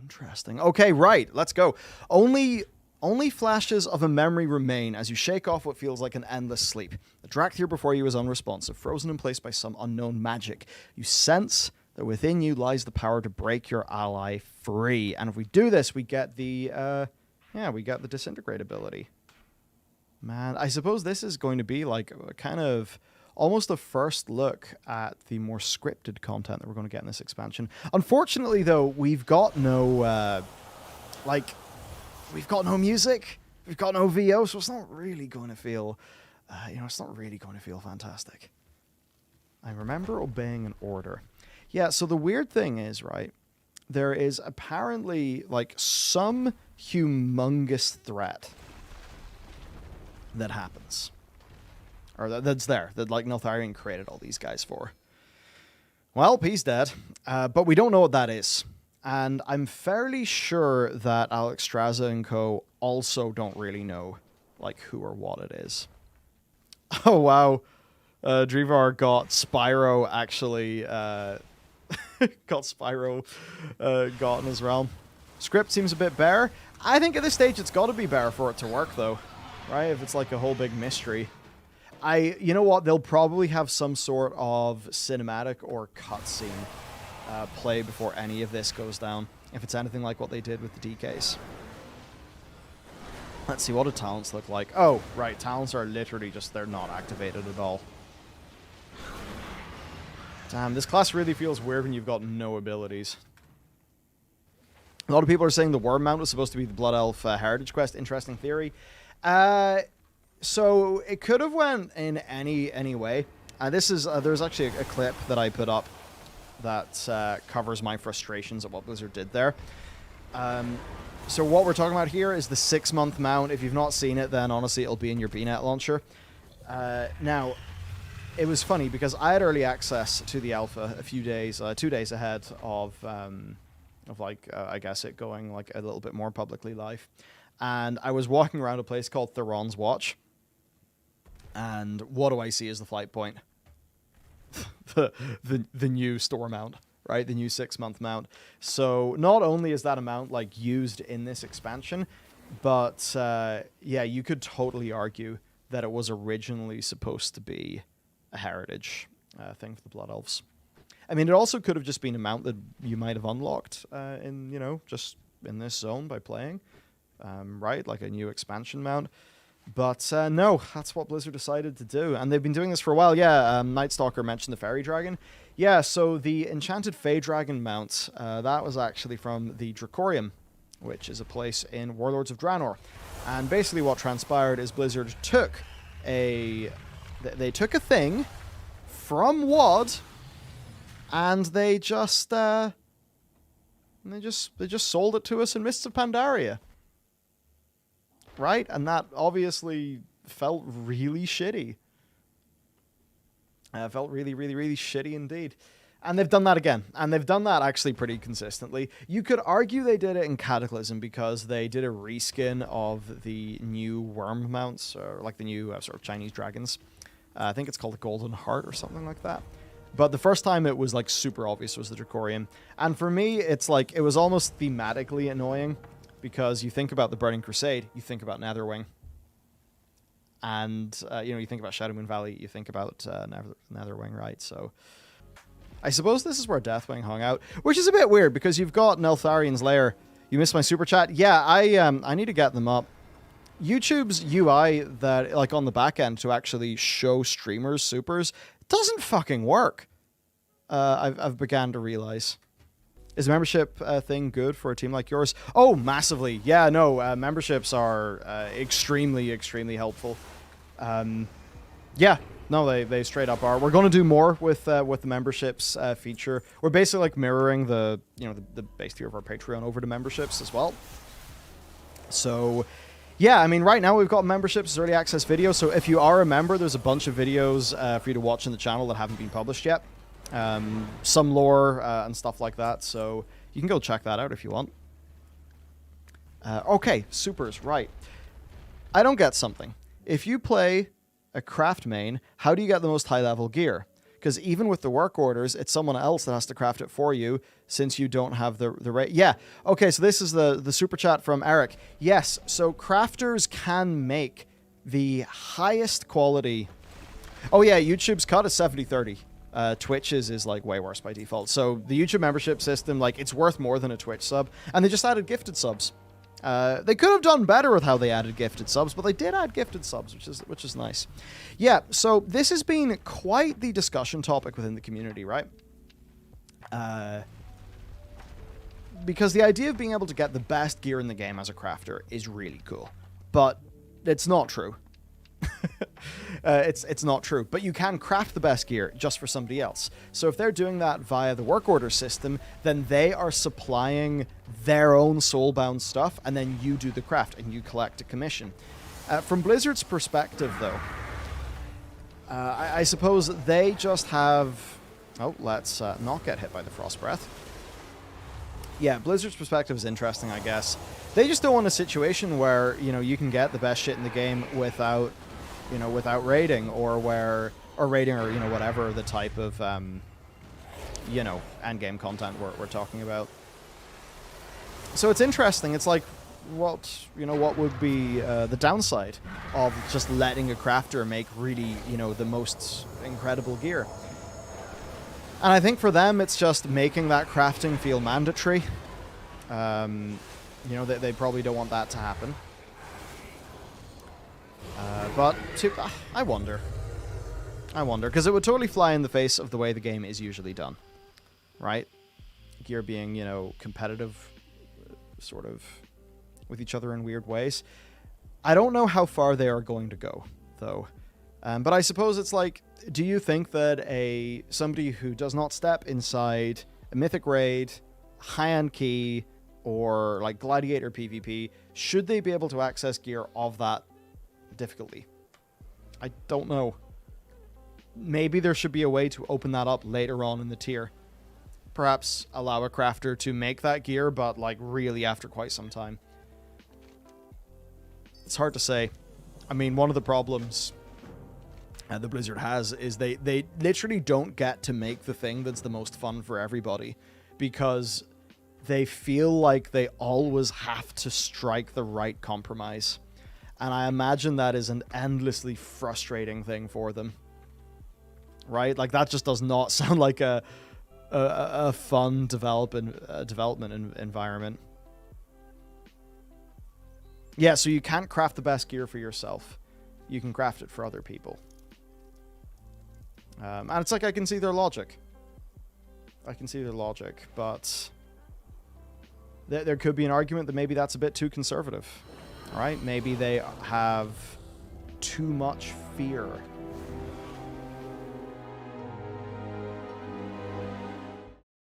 Interesting. Okay, right. Let's go. Only flashes of a memory remain as you shake off what feels like an endless sleep. The Dracthyr before you is unresponsive, frozen in place by some unknown magic. You sense that within you lies the power to break your ally free. And if we do this, we get the disintegrate ability. Man, I suppose this is going to be like a kind of almost a first look at the more scripted content that we're going to get in this expansion. Unfortunately, though, we've got no we've got no music, we've got no VO, so it's not really going to feel, it's not really going to feel fantastic. I remember obeying an order. Yeah, so the weird thing is, right, there is apparently, like, some humongous threat that happens. Or that's there, that, like, Neltharion created all these guys for. Well, he's dead, but we don't know what that is. And I'm fairly sure that Alex Straza and co. also don't really know, like, who or what it is. Oh, wow. Drivar got Spyro, actually, got Spyro got in his realm. Script seems a bit bare. I think at this stage it's got to be bare for it to work, though. Right? If it's like a whole big mystery. You know what? They'll probably have some sort of cinematic or cutscene play before any of this goes down. If it's anything like what they did with the DKs. Let's see, what do talents look like? Oh, right. Talents are literally just, they're not activated at all. Damn, this class really feels weird when you've got no abilities. A lot of people are saying the Worm Mount was supposed to be the Blood Elf Heritage Quest. Interesting theory. So it could have went in any way. This is there's actually a clip that I put up that covers my frustrations at what Blizzard did there. So what we're talking about here is the 6-month mount. If you've not seen it, then honestly it'll be in your BNet launcher. Now, it was funny because I had early access to the alpha a few days, 2 days ahead of I guess it going like a little bit more publicly live. And I was walking around a place called Theron's Watch. And what do I see as the flight point? the new store mount, right? The new 6-month mount. So not only is that a mount like used in this expansion, but yeah, you could totally argue that it was originally supposed to be a heritage thing for the Blood Elves. I mean, it also could have just been a mount that you might have unlocked just in this zone by playing. Right, like a new expansion mount. But no, that's what Blizzard decided to do. And they've been doing this for a while. Yeah, Nightstalker mentioned the Fairy Dragon. Yeah, so the Enchanted Fey Dragon mount, that was actually from the Dracorium, which is a place in Warlords of Draenor. And basically what transpired is Blizzard took they took a thing from WoD, and they just sold it to us in Mists of Pandaria. Right? And that obviously felt really shitty. Felt really, really, really shitty indeed. And they've done that again. And they've done that actually pretty consistently. You could argue they did it in Cataclysm because they did a reskin of the new worm mounts, or like the new sort of Chinese dragons. I think it's called the Golden Heart or something like that. But the first time it was like super obvious was the Dracorium. And for me, it's like, it was almost thematically annoying. Because you think about the Burning Crusade, you think about Netherwing. And, you think about Shadowmoon Valley, you think about Netherwing, right? So, I suppose this is where Deathwing hung out. Which is a bit weird, because you've got Neltharion's Lair. You missed my super chat? Yeah, I need to get them up. YouTube's UI, that like on the back end, to actually show streamers supers, doesn't fucking work. I've began to realize. Is a membership thing good for a team like yours? Oh, massively. Yeah, no, memberships are extremely, extremely helpful. Yeah, no, they straight up are. We're going to do more with the memberships feature. We're basically like mirroring the base tier of our Patreon over to memberships as well. So, yeah, I mean, right now we've got memberships as early access videos. So if you are a member, there's a bunch of videos for you to watch on the channel that haven't been published yet. Some lore and stuff like that, so you can go check that out if you want. Okay, supers, right. I don't get something. If you play a craft main, how do you get the most high-level gear? because even with the work orders, it's someone else that has to craft it for you since you don't have the rate. Yeah. Okay, so this is the super chat from Eric. Yes, so crafters can make the highest quality. Oh yeah, YouTube's cut is 70-30. Twitch's is like way worse by default. So the YouTube membership system, like, it's worth more than a Twitch sub, and they just added gifted subs. They could have done better with how they added gifted subs, but they did add gifted subs, which is nice. Yeah, so this has been quite the discussion topic within the community, right? Because the idea of being able to get the best gear in the game as a crafter is really cool, but it's not true. It's not true, but you can craft the best gear just for somebody else. So if they're doing that via the work order system, then they are supplying their own soulbound stuff, and then you do the craft and you collect a commission. From Blizzard's perspective, though, I suppose they just have... Oh, let's not get hit by the frost breath. Yeah, Blizzard's perspective is interesting, I guess. They just don't want a situation where, you know, you can get the best shit in the game without, you know, without raiding, or raiding, or, you know, whatever the type of, you know, end game content we're talking about. So it's interesting. It's like, what would be the downside of just letting a crafter make really, you know, the most incredible gear? And I think for them, it's just making that crafting feel mandatory. You know, they probably don't want that to happen. But I wonder, because it would totally fly in the face of the way the game is usually done, right? Gear being, you know, competitive, sort of, with each other in weird ways. I don't know how far they are going to go, though. But I suppose it's like, do you think that somebody who does not step inside a mythic raid, high-end key, or like gladiator PvP, should they be able to access gear of that difficulty? I don't know. Maybe there should be a way to open that up later on in the tier. Perhaps allow a crafter to make that gear, but like really after quite some time. It's hard to say. I mean, one of the problems the Blizzard has is they literally don't get to make the thing that's the most fun for everybody, because they feel like they always have to strike the right compromise. And I imagine that is an endlessly frustrating thing for them. Right? Like, that just does not sound like a fun development environment. Yeah, so you can't craft the best gear for yourself. You can craft it for other people. And it's like, I can see their logic. But there could be an argument that maybe that's a bit too conservative. Right? Maybe they have too much fear